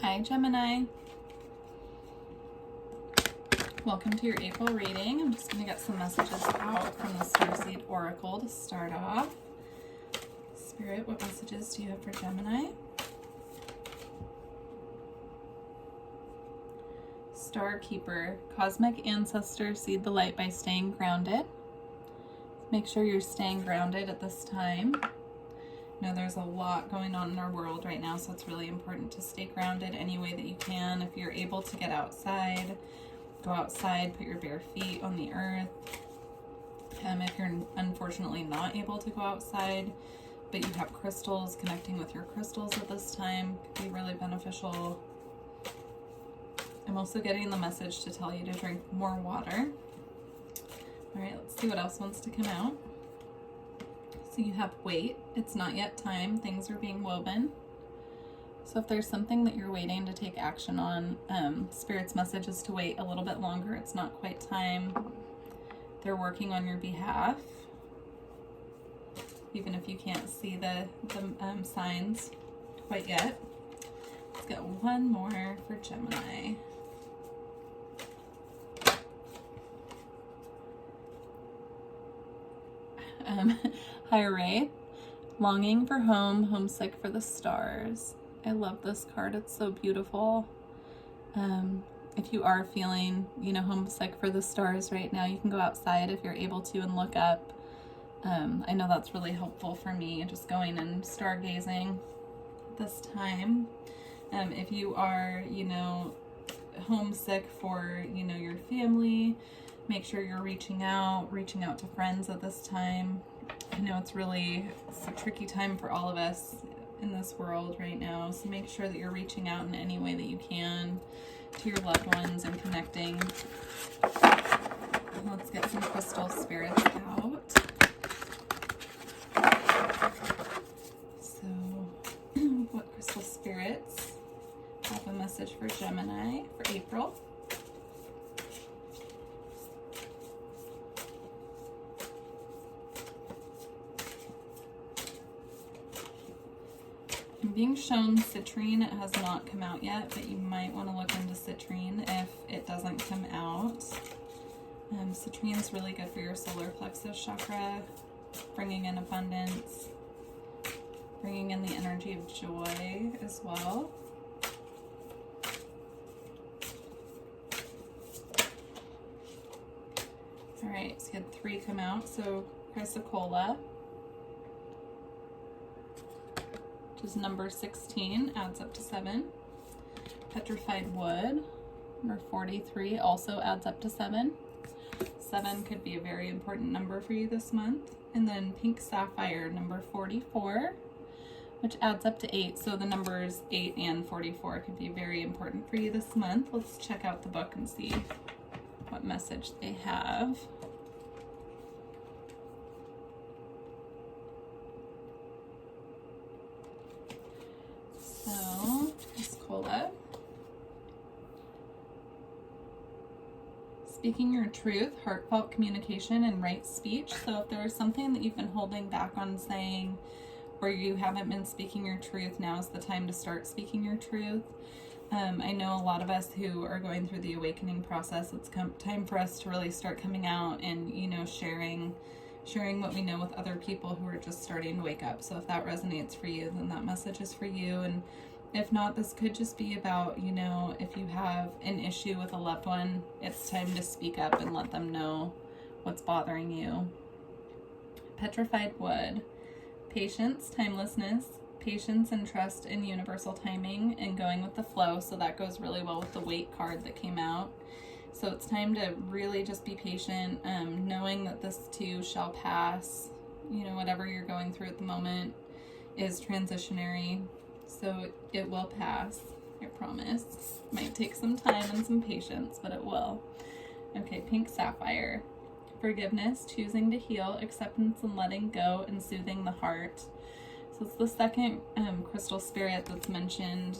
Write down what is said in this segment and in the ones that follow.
Hi Gemini, welcome to your April reading. I'm just going to get some messages out from the Starseed Oracle to start off. Spirit, what messages do you have for Gemini? Star Keeper, cosmic ancestors seed the light by staying grounded. Make sure you're staying grounded at this time. You know, there's a lot going on in our world right now, so it's really important to stay grounded any way that you can. If you're able to get outside, go outside, put your bare feet on the earth. If you're unfortunately not able to go outside, but you have crystals, connecting with your crystals at this time could be really beneficial. I'm also getting the message to tell you to drink more water. All right, let's see what else wants to come out. So you have wait, it's not yet time, things are being woven. So if there's something that you're waiting to take action on, Spirit's message is to wait a little bit longer. It's not quite time. They're working on your behalf. Even if you can't see the signs quite yet. Let's get one more for Gemini. Hi Ray, longing for home, homesick for the stars. I love this card, it's so beautiful. If you are feeling, homesick for the stars right now, you can go outside if you're able to and look up. I know that's really helpful for me, just going and stargazing this time. If you are, homesick for, your family, make sure you're reaching out to friends at this time. I know it's a tricky time for all of us in this world right now, so make sure that you're reaching out in any way that you can to your loved ones and connecting. Let's get some crystal spirits out. So, what crystal spirits have a message for Gemini for April? I'm being shown citrine. It has not come out yet, but you might want to look into citrine if it doesn't come out. Citrine is really good for your solar plexus chakra, bringing in abundance, bringing in the energy of joy as well. All right, so you had 3 come out. So chrysocolla, which is number 16, adds up to 7. Petrified wood, number 43, also adds up to 7. 7 could be a very important number for you this month. And then pink sapphire, number 44, which adds up to 8. So the numbers 8 and 44 could be very important for you this month. Let's check out the book and see what message they have. So, Cola. Speaking your truth, heartfelt communication, and right speech. So if there's something that you've been holding back on saying, or you haven't been speaking your truth, now is the time to start speaking your truth. I know a lot of us who are going through the awakening process, it's time for us to really start coming out and, sharing what we know with other people who are just starting to wake up. So if that resonates for you, then that message is for you. And if not, this could just be about, if you have an issue with a loved one, it's time to speak up and let them know what's bothering you. Petrified wood, patience, timelessness, patience and trust in universal timing and going with the flow. So that goes really well with the wait card that came out. So it's time to really just be patient, knowing that this too shall pass. Whatever you're going through at the moment is transitionary. So it will pass, I promise. Might take some time and some patience, but it will. Okay, pink sapphire. Forgiveness, choosing to heal, acceptance and letting go, and soothing the heart. So it's the second crystal spirit that's mentioned,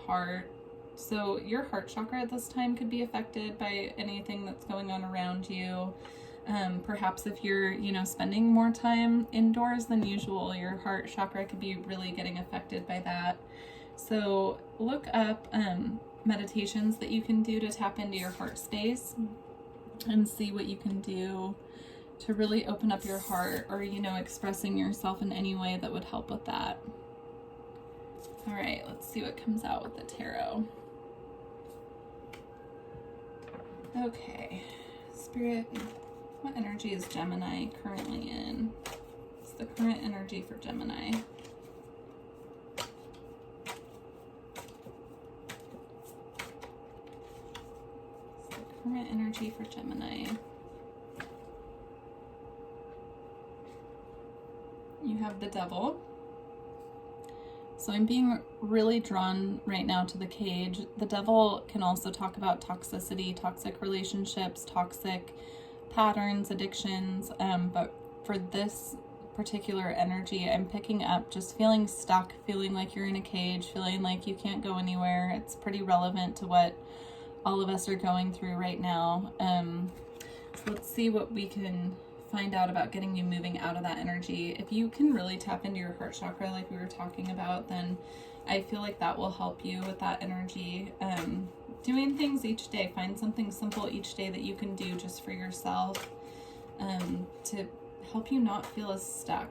heart. So your heart chakra at this time could be affected by anything that's going on around you. Perhaps if you're, spending more time indoors than usual, your heart chakra could be really getting affected by that. So look up meditations that you can do to tap into your heart space and see what you can do to really open up your heart, or, you know, expressing yourself in any way that would help with that. All right, let's see what comes out with the tarot. Okay, Spirit, what energy is Gemini currently in? What's the current energy for Gemini? Current energy for Gemini. You have the Devil. So I'm being really drawn right now to the Cage. The Devil can also talk about toxicity, toxic relationships, toxic patterns, addictions. But for this particular energy, I'm picking up just feeling stuck, feeling like you're in a cage, feeling like you can't go anywhere. It's pretty relevant to what all of us are going through right now. So let's see what we can find out about getting you moving out of that energy. If you can really tap into your heart chakra like we were talking about, then I feel like that will help you with that energy. Doing things each day, find something simple each day that you can do just for yourself to help you not feel as stuck.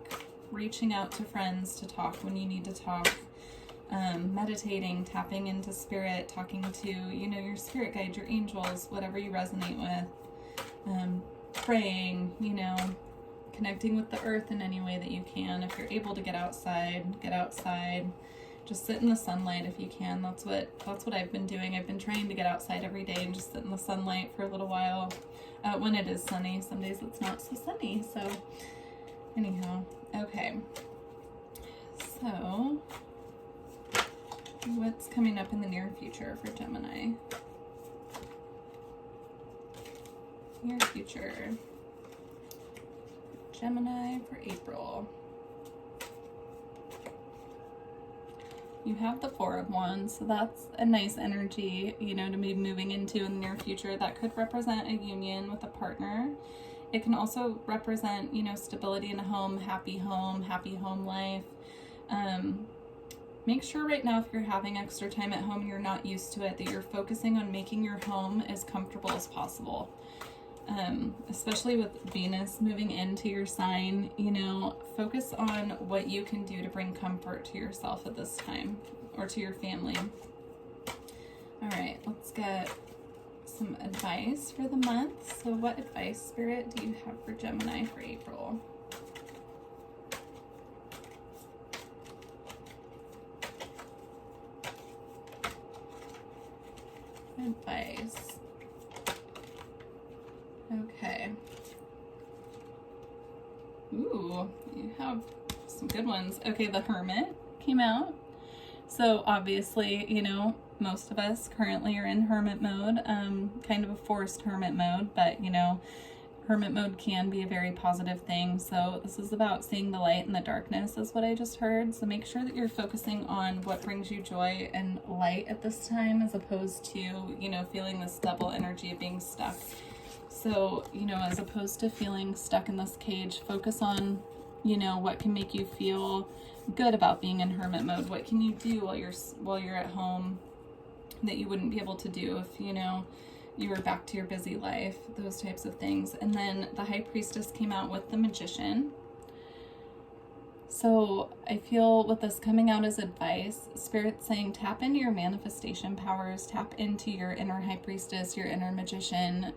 Reaching out to friends to talk when you need to talk. Meditating, tapping into spirit, talking to, you know, your spirit guide, your angels, whatever you resonate with. Praying, you know, connecting with the earth in any way that you can. If you're able to get outside, get outside. Just sit in the sunlight if you can. That's what I've been doing. I've been trying to get outside every day and just sit in the sunlight for a little while when it is sunny. Some days it's not so sunny. So anyhow, okay. So what's coming up in the near future for Gemini? Near future. Gemini for April. You have the Four of Wands, so that's a nice energy, you know, to be moving into in the near future. That could represent a union with a partner. It can also represent, you know, stability in a home, happy home life. Make sure right now, if you're having extra time at home and you're not used to it, that you're focusing on making your home as comfortable as possible. Especially with Venus moving into your sign, you know, focus on what you can do to bring comfort to yourself at this time, or to your family. All right, let's get some advice for the month. So what advice, Spirit, do you have for Gemini for April? Advice. Okay. Ooh, you have some good ones. Okay, the Hermit came out. So obviously, you know, most of us currently are in hermit mode, kind of a forced hermit mode, but, you know, hermit mode can be a very positive thing. So this is about seeing the light in the darkness, is what I just heard. So make sure that you're focusing on what brings you joy and light at this time, as opposed to, you know, feeling this double energy of being stuck. So, you know, as opposed to feeling stuck in this cage, focus on, you know, what can make you feel good about being in hermit mode. What can you do while you're at home that you wouldn't be able to do if, you know, you were back to your busy life, those types of things. And then the High Priestess came out with the Magician. So I feel with this coming out as advice, Spirit's saying tap into your manifestation powers, tap into your inner High Priestess, your inner Magician.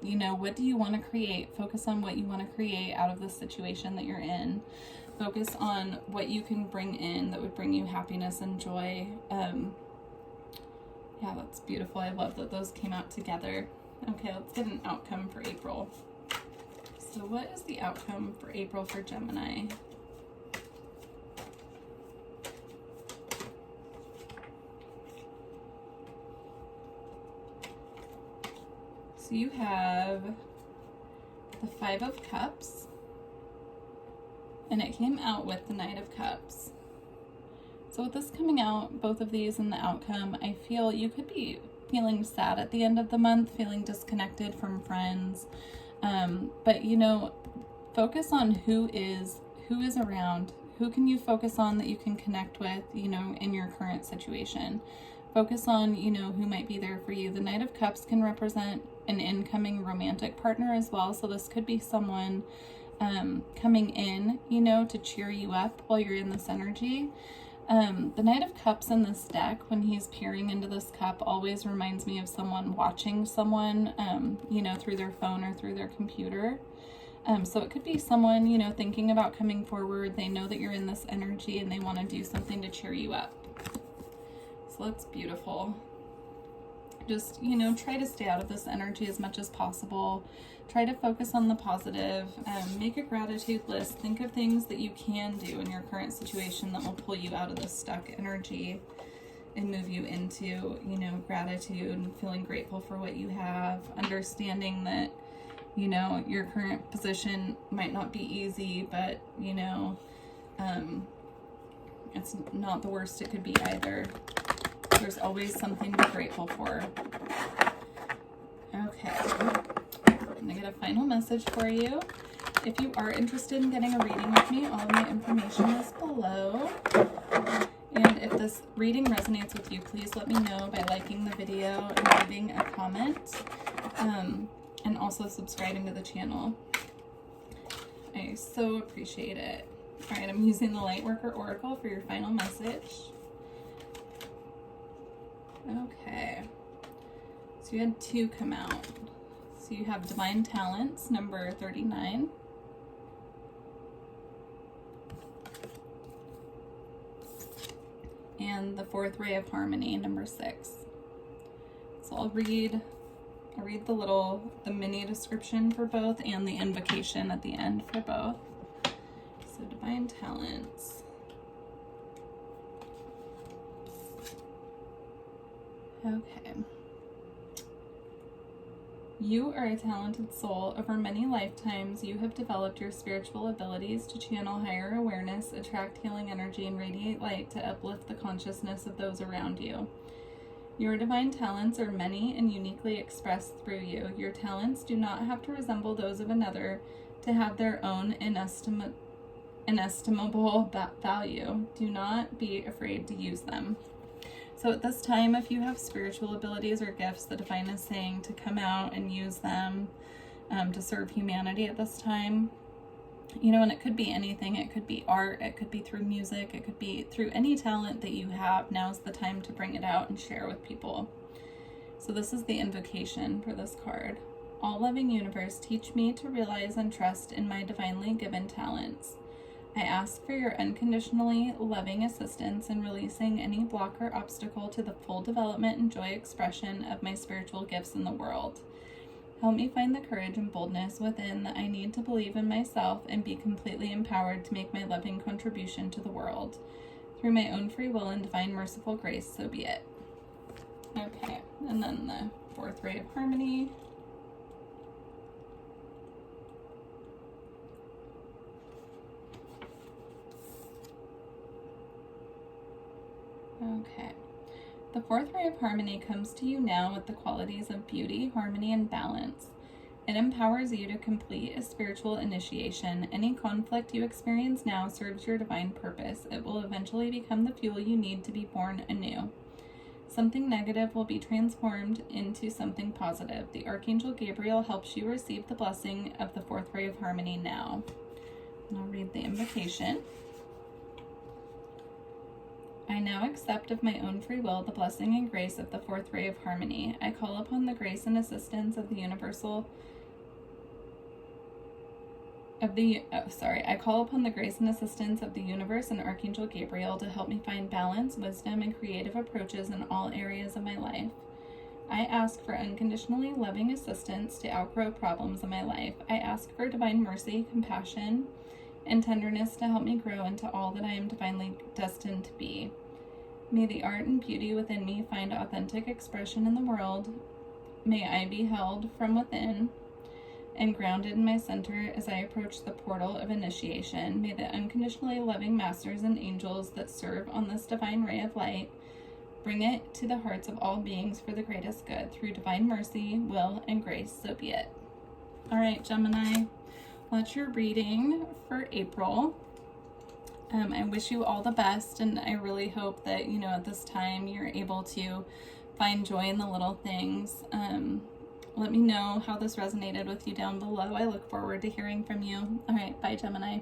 You know, what do you want to create? Focus on what you want to create out of the situation that you're in. Focus on what you can bring in that would bring you happiness and joy. Yeah, that's beautiful. I love that those came out together. Okay, let's get an outcome for April. So what is the outcome for April for Gemini? So you have the Five of Cups, and it came out with the Knight of Cups. So with this coming out, both of these and the outcome, I feel you could be feeling sad at the end of the month, feeling disconnected from friends. But, you know, focus on who is around, Who can you focus on that you can connect with, you know, in your current situation? Focus on, you know, who might be there for you. The Knight of Cups can represent an incoming romantic partner as well. So this could be someone coming in, you know, to cheer you up while you're in this energy. The Knight of Cups in this deck, when he's peering into this cup, always reminds me of someone watching someone, you know, through their phone or through their computer. So it could be someone, you know, thinking about coming forward. They know that you're in this energy and they want to do something to cheer you up. So that's beautiful. Just, you know, try to stay out of this energy as much as possible. Try to focus on the positive. Make a gratitude list. Think of things that you can do in your current situation that will pull you out of this stuck energy and move you into, you know, gratitude and feeling grateful for what you have. Understanding that, you know, your current position might not be easy, but, you know, it's not the worst it could be either. There's always something to be grateful for. Okay. I'm going to get a final message for you. If you are interested in getting a reading with me, all of my information is below. And if this reading resonates with you, please let me know by liking the video and leaving a comment. And also subscribing to the channel. I so appreciate it. All right, I'm using the Lightworker Oracle for your final message. Okay. So you had 2 come out. So you have Divine Talents, number 39. And the 4th Ray of Harmony, number 6. So I'll read the mini description for both and the invocation at the end for both. So Divine Talents. Okay. You are a talented soul. Over many lifetimes, you have developed your spiritual abilities to channel higher awareness, attract healing energy, and radiate light to uplift the consciousness of those around you. Your divine talents are many and uniquely expressed through you. Your talents do not have to resemble those of another to have their own inestimable value. Do not be afraid to use them. So at this time, if you have spiritual abilities or gifts, the divine is saying to come out and use them to serve humanity at this time. You know, and it could be anything. It could be art. It could be through music. It could be through any talent that you have. Now's the time to bring it out and share with people. So this is the invocation for this card. All loving universe, teach me to realize and trust in my divinely given talents. I ask for your unconditionally loving assistance in releasing any block or obstacle to the full development and joy expression of my spiritual gifts in the world. Help me find the courage and boldness within that I need to believe in myself and be completely empowered to make my loving contribution to the world. Through my own free will and divine merciful grace, so be it. Okay, and then the 4th Ray of Harmony. Okay. The 4th Ray of Harmony comes to you now with the qualities of beauty, harmony, and balance. It empowers you to complete a spiritual initiation. Any conflict you experience now serves your divine purpose. It will eventually become the fuel you need to be born anew. Something negative will be transformed into something positive. The Archangel Gabriel helps you receive the blessing of the 4th Ray of Harmony now. And I'll read the invocation. I now accept of my own free will the blessing and grace of the 4th Ray of Harmony. I call upon the grace and assistance of the I call upon the grace and assistance of the universe and Archangel Gabriel to help me find balance, wisdom, and creative approaches in all areas of my life. I ask for unconditionally loving assistance to outgrow problems in my life. I ask for divine mercy, compassion, and tenderness to help me grow into all that I am divinely destined to be. May the art and beauty within me find authentic expression in the world. May I be held from within and grounded in my center as I approach the portal of initiation. May the unconditionally loving masters and angels that serve on this divine ray of light bring it to the hearts of all beings for the greatest good. Through divine mercy, will, and grace, so be it. All right, Gemini. That's your reading for April. I wish you all the best, and I really hope that, you know, at this time you're able to find joy in the little things. Let me know how this resonated with you down below. I look forward to hearing from you. All right, bye, Gemini.